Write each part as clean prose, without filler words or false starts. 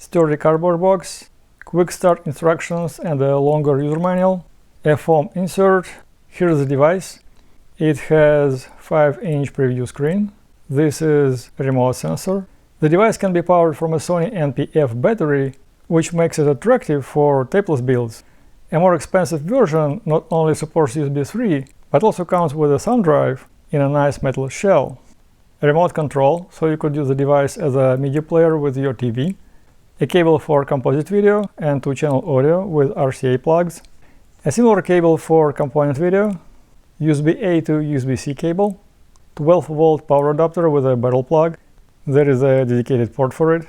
sturdy cardboard box, quick start instructions and a longer user manual, a foam insert. Here's the device. It has 5-inch preview screen. This is a remote sensor. The device can be powered from a Sony NP-F battery, which makes it attractive for tapeless builds. A more expensive version not only supports USB 3, but also comes with a thumb drive in a nice metal shell. A remote control, so you could use the device as a media player with your TV. A cable for composite video and 2-channel audio with RCA plugs. A similar cable for component video. USB-A to USB-C cable. 12-volt power adapter with a barrel plug. There is a dedicated port for it.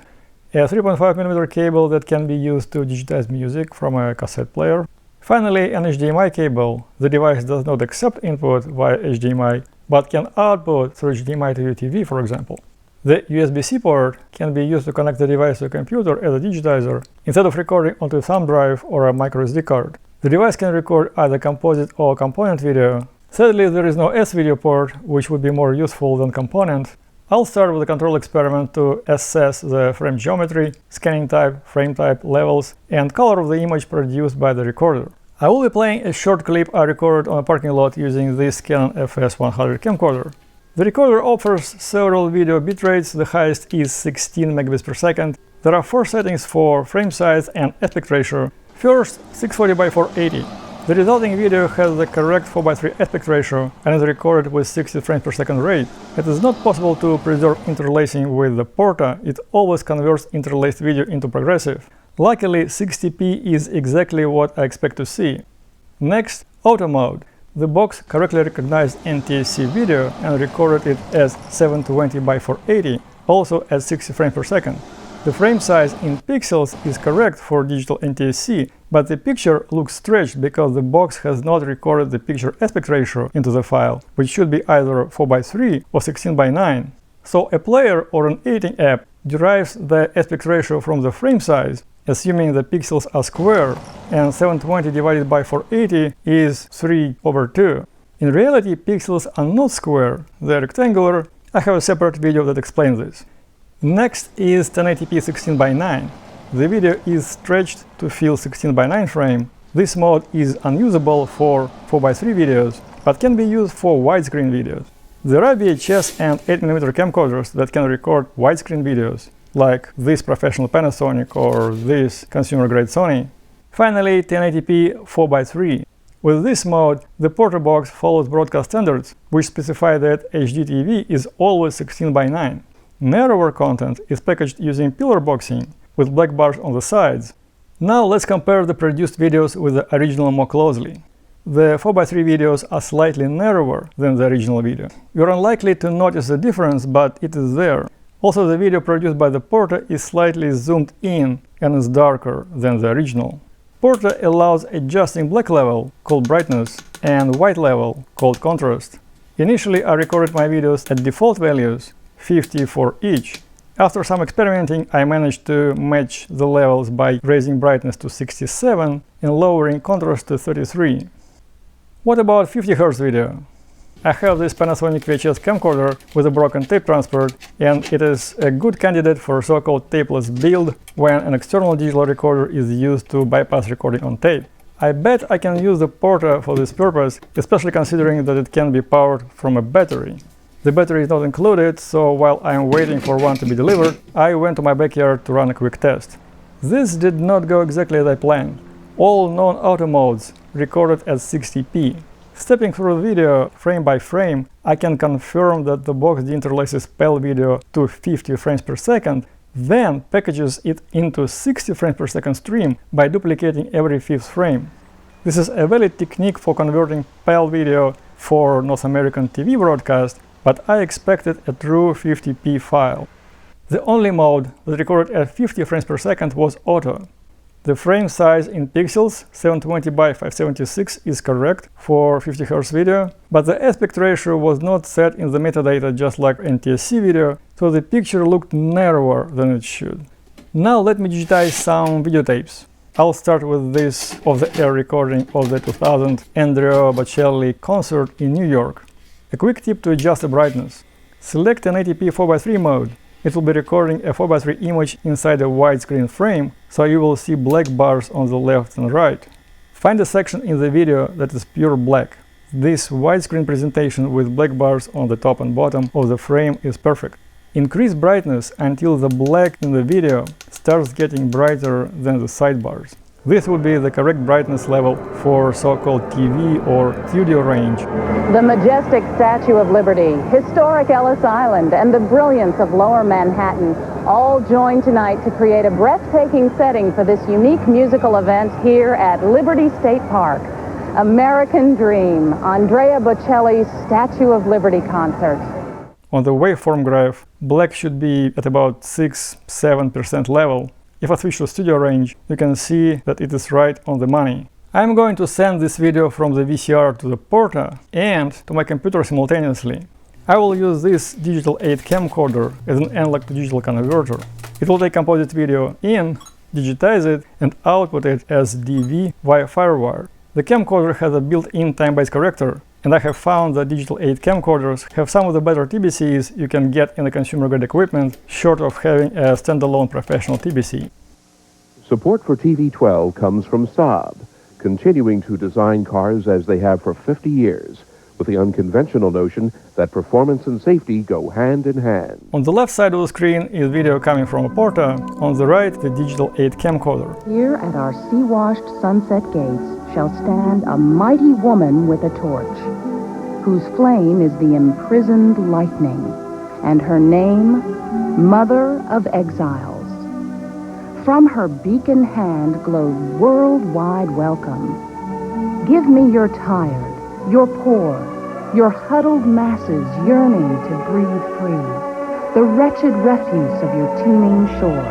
A 3.5mm cable that can be used to digitize music from a cassette player. Finally, an HDMI cable. The device does not accept input via HDMI, but can output through HDMI to your TV, for example. The USB-C port can be used to connect the device to a computer as a digitizer, instead of recording onto a thumb drive or a microSD card. The device can record either composite or component video. Sadly, there is no S-video port, which would be more useful than component. I'll start with a control experiment to assess the frame geometry, scanning type, frame type, levels, and color of the image produced by the recorder. I will be playing a short clip I recorded on a parking lot using this Canon FS100 camcorder. The recorder offers several video bitrates. The highest is 16 megabits per second. There are 4 settings for frame size and aspect ratio. First, 640 by 480. The resulting video has the correct 4:3 aspect ratio and is recorded with 60 frames per second rate. It is not possible to preserve interlacing with the Porta. It always converts interlaced video into progressive. Luckily, 60p is exactly what I expect to see. Next, auto mode. The box correctly recognized NTSC video and recorded it as 720 by 480, also at 60 frames per second. The frame size in pixels is correct for digital NTSC, but the picture looks stretched because the box has not recorded the picture aspect ratio into the file, which should be either 4:3 or 16:9. So a player or an editing app derives the aspect ratio from the frame size, assuming the pixels are square, and 720 divided by 480 is 3/2. In reality, pixels are not square, they're rectangular. I have a separate video that explains this. Next is 1080p 16:9. The video is stretched to fill 16:9 frame. This mode is unusable for 4:3 videos, but can be used for widescreen videos. There are VHS and 8mm camcorders that can record widescreen videos, like this professional Panasonic or this consumer-grade Sony. Finally, 1080p 4:3. With this mode, the Porta box follows broadcast standards, which specify that HDTV is always 16:9. Narrower content is packaged using pillar boxing, with black bars on the sides. Now let's compare the produced videos with the original more closely. The 4:3 videos are slightly narrower than the original video. You're unlikely to notice the difference, but it is there. Also, the video produced by the Porta is slightly zoomed in and is darker than the original. Porta allows adjusting black level, called brightness, and white level, called contrast. Initially, I recorded my videos at default values, 50 for each. After some experimenting, I managed to match the levels by raising brightness to 67 and lowering contrast to 33. What about 50 Hz video? I have this Panasonic VHS camcorder with a broken tape transport, and it is a good candidate for a so-called tapeless build when an external digital recorder is used to bypass recording on tape. I bet I can use the Porta for this purpose, especially considering that it can be powered from a battery. The battery is not included, so while I am waiting for one to be delivered, I went to my backyard to run a quick test. This did not go exactly as I planned. All non-auto modes recorded at 60p. Stepping through the video frame by frame, I can confirm that the box deinterlaces PAL video to 50 frames per second, then packages it into 60 frames per second stream by duplicating every 5th frame. This is a valid technique for converting PAL video for North American TV broadcast, but I expected a true 50p file. The only mode that recorded at 50 frames per second was auto. The frame size in pixels, 720 by 576, is correct for 50 Hz video, but the aspect ratio was not set in the metadata just like NTSC video, so the picture looked narrower than it should. Now let me digitize some videotapes. I'll start with this off-the-air recording of the 2000 Andrea Bocelli concert in New York. A quick tip to adjust the brightness. Select an 1080p 4:3 mode. it will be recording a 4:3 image inside a widescreen frame, so you will see black bars on the left and right. Find a section in the video that is pure black. This widescreen presentation with black bars on the top and bottom of the frame is perfect. Increase brightness until the black in the video starts getting brighter than the sidebars. This would be the correct brightness level for so-called TV or studio range. The majestic Statue of Liberty, historic Ellis Island, and the brilliance of Lower Manhattan all join tonight to create a breathtaking setting for this unique musical event here at Liberty State Park. American Dream, Andrea Bocelli's Statue of Liberty concert. On the waveform graph, black should be at about 6-7% level. If I switch to studio range, you can see that it is right on the money. I'm going to send this video from the VCR to the Porta and to my computer simultaneously. I will use this digital 8 camcorder as an analog to digital converter. It will take composite video in, digitize it, and output it as DV via FireWire. The camcorder has a built-in time-based corrector, and I have found that digital 8 camcorders have some of the better TBCs you can get in the consumer-grade equipment, short of having a standalone professional TBC. Support for TV12 comes from Saab, continuing to design cars as they have for 50 years, with the unconventional notion that performance and safety go hand in hand. On the left side of the screen is video coming from a Porta, on the right the digital 8 camcorder. Here at our sea-washed sunset gates shall stand a mighty woman with a torch, whose flame is the imprisoned lightning, and her name, Mother of Exiles. From her beacon hand glows worldwide welcome. Give me your tired, your poor, your huddled masses yearning to breathe free, the wretched refuse of your teeming shore.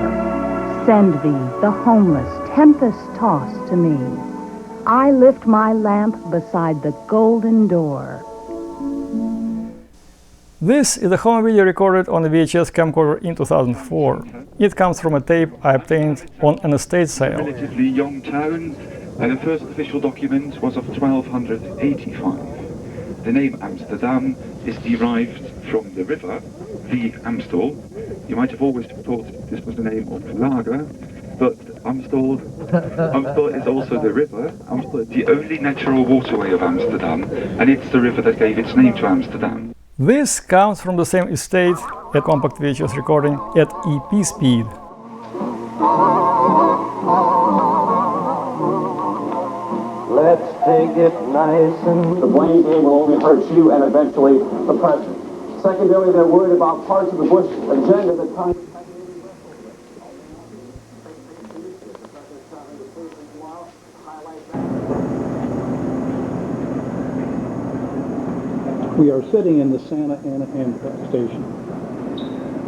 Send thee, the homeless, tempest-tossed to me. I lift my lamp beside the golden door. This is a home video recorded on a VHS camcorder in 2004. It comes from a tape I obtained on an estate sale. Relatively young town, and the first official document was of 1285. The name Amsterdam is derived from the river, the Amstel. You might have always thought this was the name of Lager, but Amstel is also the river. Amstel is the only natural waterway of Amsterdam, and it's the river that gave its name to Amsterdam. This comes from the same estate, a compact VHS recording at EP speed. Let's take it nice and... The blame game will only hurt you and eventually the president. Secondarily, they're worried about parts of the Bush agenda that kind of... We are sitting in the Santa Ana Amtrak station,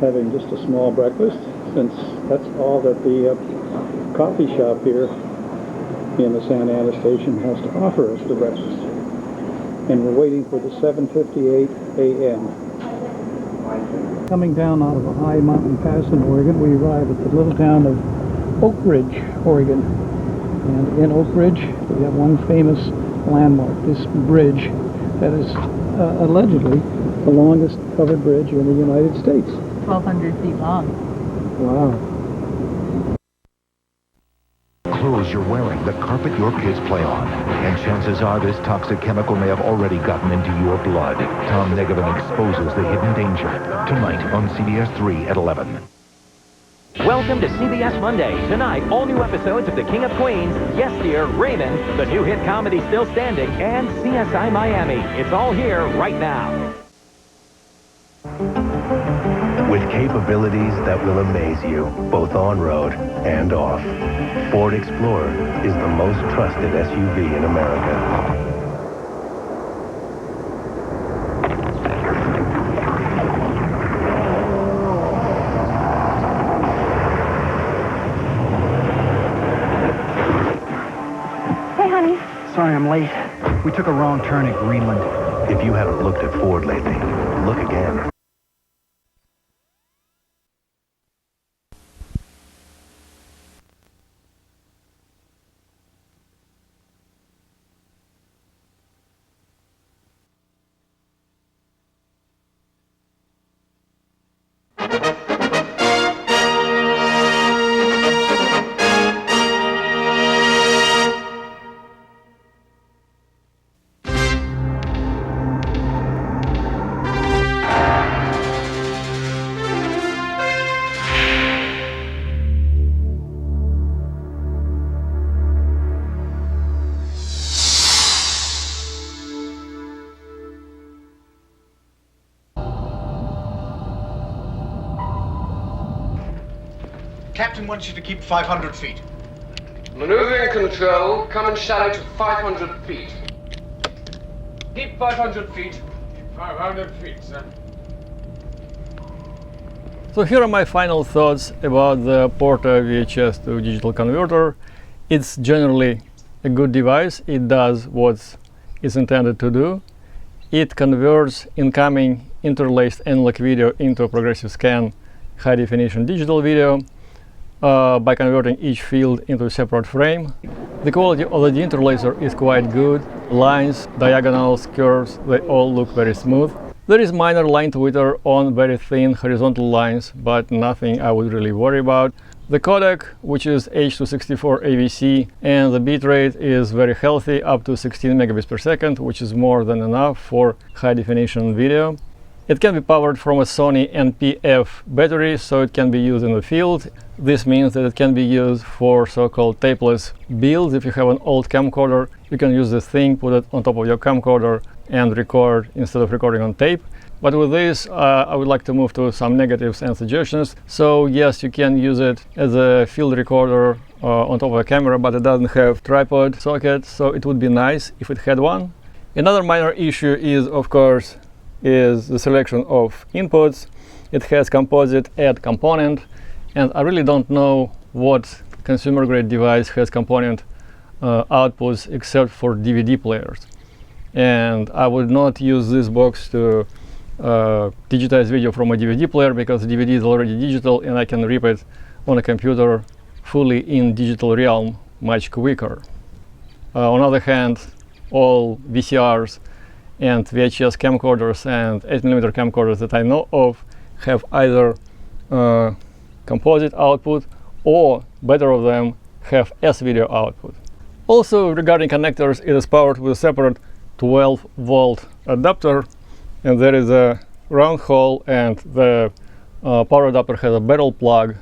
having just a small breakfast, since that's all that the coffee shop here in the Santa Ana station has to offer us for breakfast. And we're waiting for the 7:58 a.m. Coming down out of a high mountain pass in Oregon, we arrive at the little town of Oak Ridge, Oregon. And in Oak Ridge, we have one famous landmark, this bridge that is allegedly the longest covered bridge in the United States. 1,200 feet long. Wow. Clothes you're wearing, the carpet your kids play on. And chances are this toxic chemical may have already gotten into your blood. Tom Negevin exposes the hidden danger. Tonight on CBS 3 at 11. Welcome to CBS Monday. Tonight, all new episodes of The King of Queens, Yes Dear, Raymond, the new hit comedy Still Standing, and CSI Miami. It's all here right now. With capabilities that will amaze you, both on-road and off, Ford Explorer is the most trusted SUV in America. Sorry I'm late. We took a wrong turn at Greenland. If you haven't looked at Ford lately, look again. Captain wants you to keep 500 feet. Maneuvering control, come and shallow to 500 feet. Keep 500 feet. 500 feet, sir. So here are my final thoughts about the Porta VHS to digital converter. It's generally a good device. It does what it's intended to do. It converts incoming interlaced analog video into a progressive scan high definition digital video by converting each field into a separate frame. The quality of the interlacer is quite good. Lines, diagonals, curves, they all look very smooth. There is minor line twitter on very thin horizontal lines, but nothing I would really worry about. The codec, which is H.264 AVC, and the bitrate is very healthy, up to 16 megabits per second, which is more than enough for high definition video. It can be powered from a Sony NP-F battery, so it can be used in the field. This means that it can be used for so-called tapeless builds. If you have an old camcorder, you can use this thing, put it on top of your camcorder and record instead of recording on tape. But with this, I would like to move to some negatives and suggestions. So yes, you can use it as a field recorder on top of a camera, but it doesn't have tripod socket, so it would be nice if it had one. Another minor issue is, of course, is the selection of inputs. It has composite add component, and I really don't know what consumer grade device has component outputs except for DVD players. And I would not use this box to digitize video from a DVD player, because DVD is already digital and I can rip it on a computer fully in digital realm much quicker. On the other hand, all VCRs and VHS camcorders and 8mm camcorders that I know of have either composite output, or better of them, have S-video output. Also, regarding connectors, it is powered with a separate 12-volt adapter, and there is a round hole, and the power adapter has a barrel plug.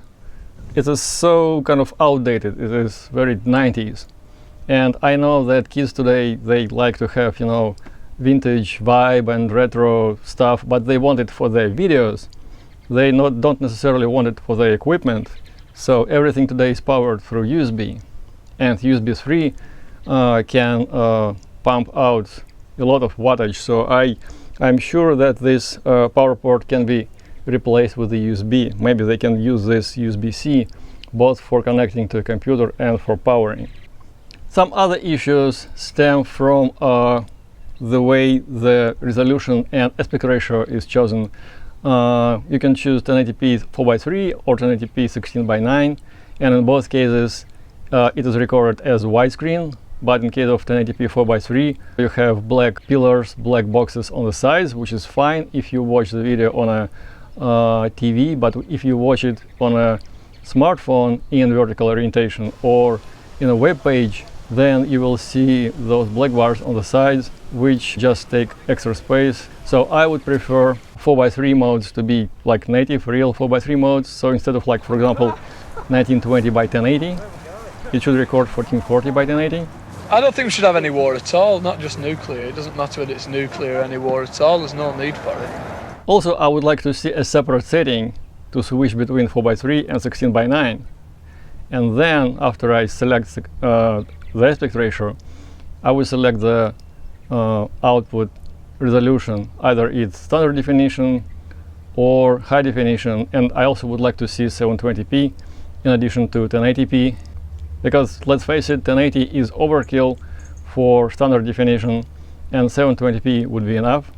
It is so kind of outdated. It is very 90s, and I know that kids today, they like to have, you know, vintage vibe and retro stuff, but they want it for their videos. They don't necessarily want it for their equipment. So everything today is powered through USB, and USB 3 can pump out a lot of wattage. So I'm sure that this power port can be replaced with the USB. Maybe they can use this USB-C both for connecting to a computer and for powering. Some other issues stem from the way the resolution and aspect ratio is chosen. You can choose 1080p 4:3 or 1080p 16:9, and in both cases it is recorded as widescreen. But in case of 1080p 4:3, you have black pillars, black boxes on the sides, which is fine if you watch the video on a TV. But if you watch it on a smartphone in vertical orientation or in a web page, then you will see those black bars on the sides, which just take extra space. So I would prefer 4:3 modes to be like native, real 4:3 modes. So instead of, like, for example, 1920 by 1080, it should record 1440 by 1080. I don't think we should have any war at all, not just nuclear. It doesn't matter whether it's nuclear or any war at all, there's no need for it. Also, I would like to see a separate setting to switch between 4:3 and 16:9. And then after I select the aspect ratio, I will select the output resolution. Either it's standard definition or high definition, and I also would like to see 720p in addition to 1080p, because let's face it, 1080 is overkill for standard definition and 720p would be enough.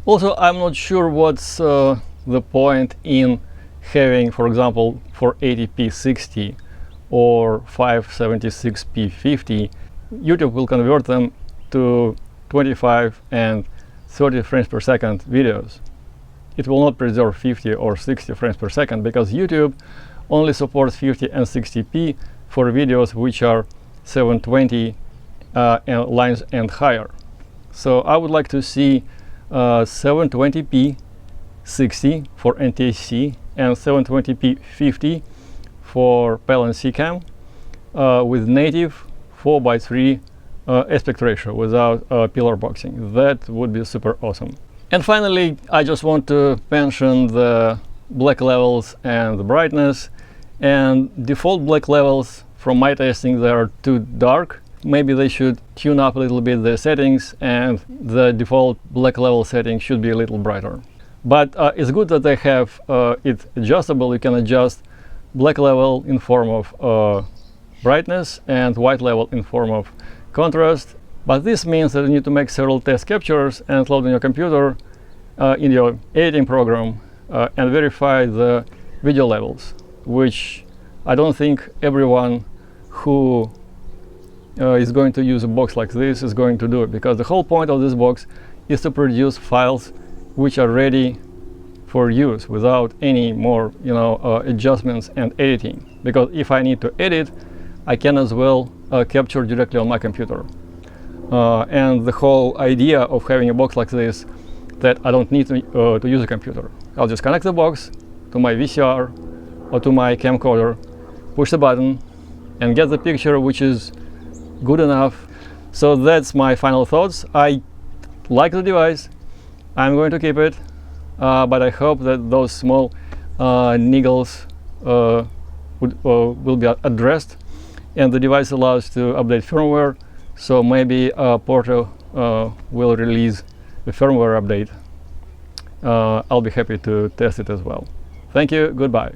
Also, I'm not sure what's the point in having, for example, 480p 60 or 576p 50. YouTube will convert them to 25 and 30 frames per second videos. It will not preserve 50 or 60 frames per second, because YouTube only supports 50 and 60p for videos which are 720 lines and higher. So I would like to see 720p 60 for NTSC and 720p 50 for PAL and CCAM with native 4:3 aspect ratio without pillar boxing. That would be super awesome. And finally, I just want to mention the black levels and the brightness. And default black levels, from my testing, they are too dark. Maybe they should tune up a little bit the settings, and the default black level setting should be a little brighter. But it's good that they have it adjustable. You can adjust black level in form of brightness and white level in form of contrast. But this means that you need to make several test captures and load on your computer in your editing program and verify the video levels, which I don't think everyone who is going to use a box like this is going to do it, because the whole point of this box is to produce files which are ready for use without any more adjustments and editing. Because if I need to edit, I can as well capture directly on my computer. And the whole idea of having a box like this, that I don't need to use a computer. I'll just connect the box to my VCR or to my camcorder, push the button, and get the picture which is good enough. So that's my final thoughts. I like the device. I'm going to keep it, but I hope that those small niggles will be addressed, and the device allows to update firmware. So maybe Porto will release a firmware update. I'll be happy to test it as well. Thank you. Goodbye.